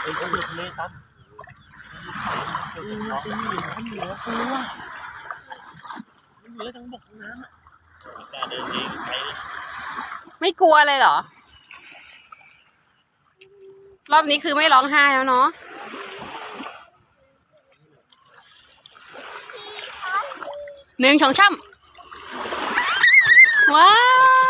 เอ้ยอยู่ทะเลซันเกี่ยวกับน้องมันเหนือตัวมันเหนือทั้งบกทั้งน้ำอ่ะกล้าเดินเองไปไม่กลัวเลยเหรอรอบนี้คือไม่ร้องไห้แล้วเนาะ1 2 3ว้าว